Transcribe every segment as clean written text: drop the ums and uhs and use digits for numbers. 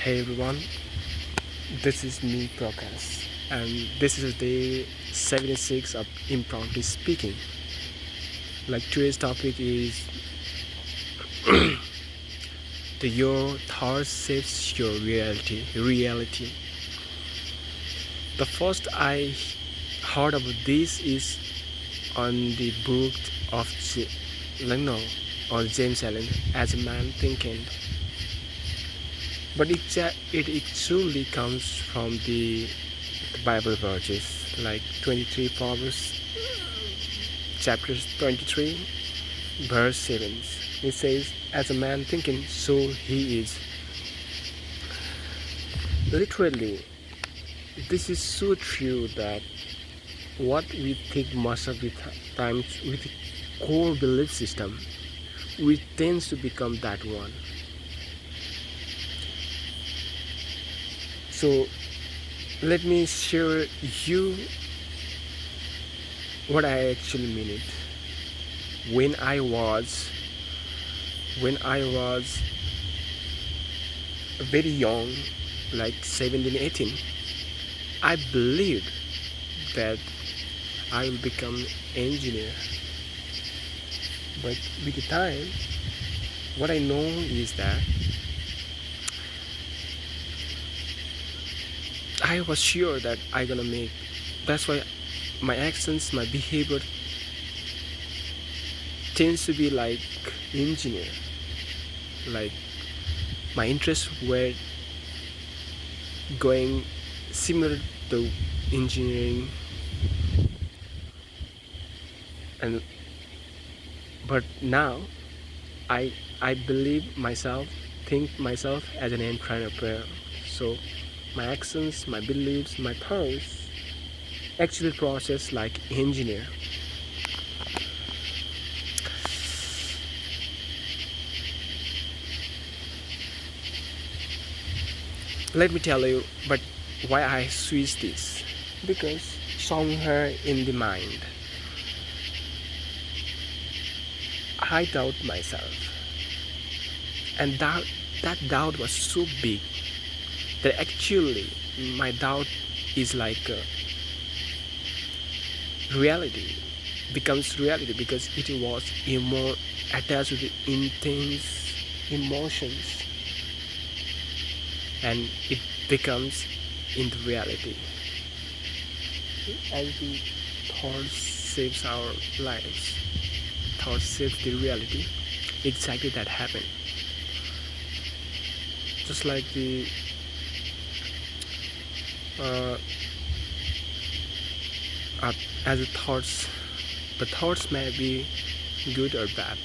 Hey everyone, this is me Prakash, and this is day 76 of impromptu speaking. Like today's topic is the your thoughts shapes your reality. The first I heard about this is on the book of or James Allen, As a Man Thinking. But it truly comes from the Bible verses like 23 Proverbs chapter 23 verse 7. It says, as a man thinking, so he is. Literally, this is so true that what we think most of the times with the core belief system, we tend to become that one. So let me share you what I actually mean it. When I was very young, like 17, 18, I believed that I will become engineer. But with the time, what I know is that I was sure that I gonna make. That's why my actions, my behavior tends to be like engineer. Like my interests were going similar to engineering, and but now I believe myself, think myself as an entrepreneur. So my actions, my beliefs, my thoughts actually process like engineer. Let me tell you, but why I switched this? Because somewhere in the mind, I doubt myself, and that doubt was so big that actually my doubt is like reality, becomes reality because it was more attached with intense emotions, and it becomes in the reality as the thoughts shapes our lives. Thoughts shape the reality. Exactly that happened. Just like the uh, as the thoughts may be good or bad.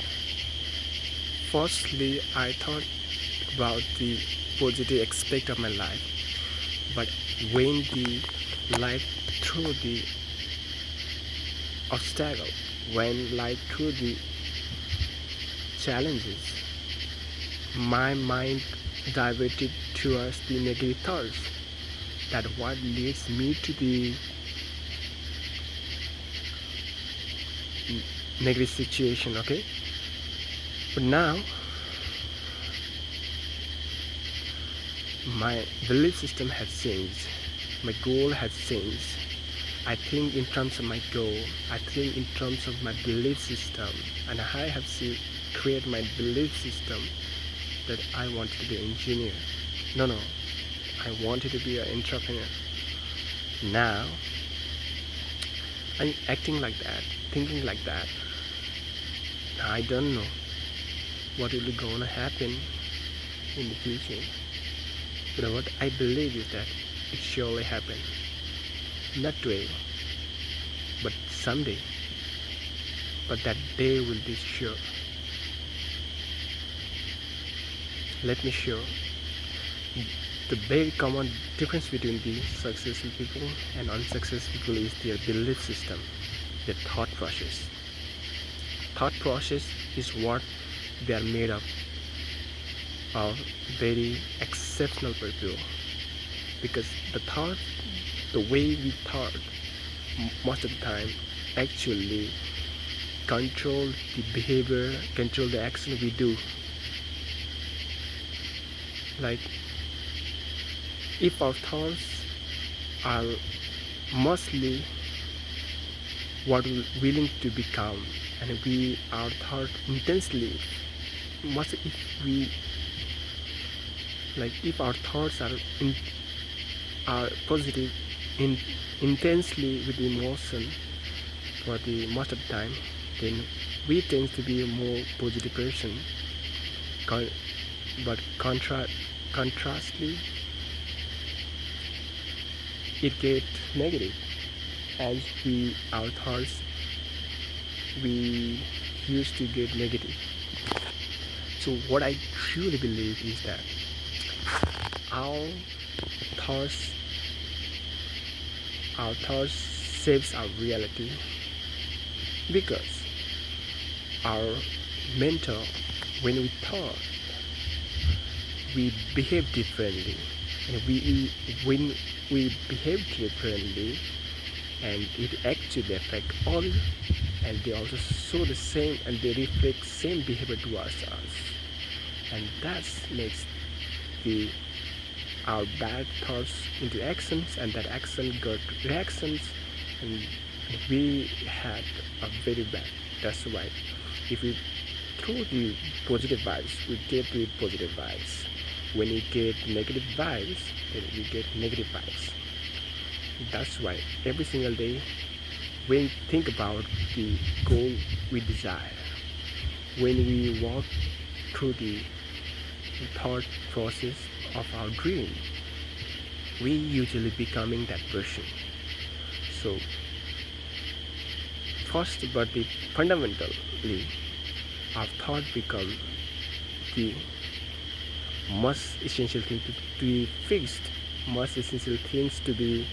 Firstly, I thought about the positive aspect of my life, but when the life through the obstacle, when life through the challenges, my mind diverted towards the negative thoughts. That what leads me to the negative situation. Okay, but now my belief system has changed, my goal has changed. I think in terms of my goal, I think in terms of my belief system, and I have create my belief system that I wanted to be an engineer. No, I wanted to be an entrepreneur. Now I'm acting like that, thinking like that. I don't know what will be gonna happen in the future, but what I believe is that it surely happen. Not today, but someday. But that day will be sure. Let me show the very common difference between the successful people and unsuccessful people is their belief system, their thought process. Thought process is what they are made of very exceptional people, because the way we thought most of the time actually control the behavior, control the action we do. Like if our thoughts are mostly what we're willing to become, and we our thought intensely must if we like if our thoughts are positive in intensely with emotion for the most of the time, then we tend to be a more positive person. But contrastly, it gets negative as our thoughts we used to get negative. So what I truly believe is that our thoughts our thoughts shapes our reality, because our mental, when we thought, we behave differently, and when we behave differently, and it actually affect all, and they also show the same, and they reflect same behavior towards us, and that makes the our bad thoughts into actions, and that action got reactions, and we had a very bad. That's why if we throw the positive vibes, we get the positive vibes. When we get negative vibes, then we get negative vibes. That's why every single day when we think about the goal we desire, when we walk through the thought process of our dream, we usually becoming that person. So first, but the fundamentally, our thought become the most essential thing to be fixed, most essential things to be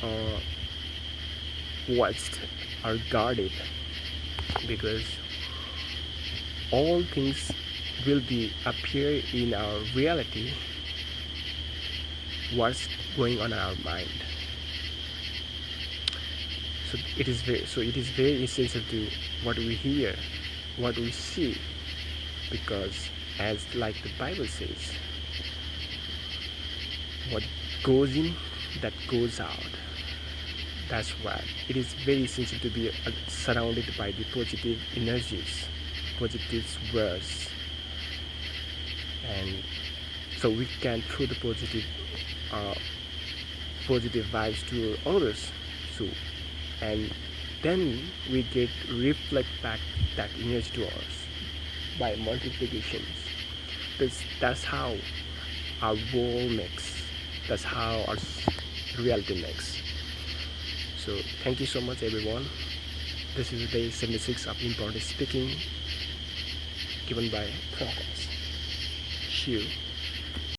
uh, watched or guarded, because all things will be appear in our reality what's going on in our mind. So it is very essential to what we hear, what we see, because as like the Bible says, what goes in, that goes out. That's why it is very essential to be surrounded by the positive energies, positive words, and so we can throw the positive vibes to others. So, and then we get reflect back that energy to us by multiplications. That's how our world makes. That's how our reality makes. So thank you so much, everyone. This is day 76 of important speaking, given by Progress. See you.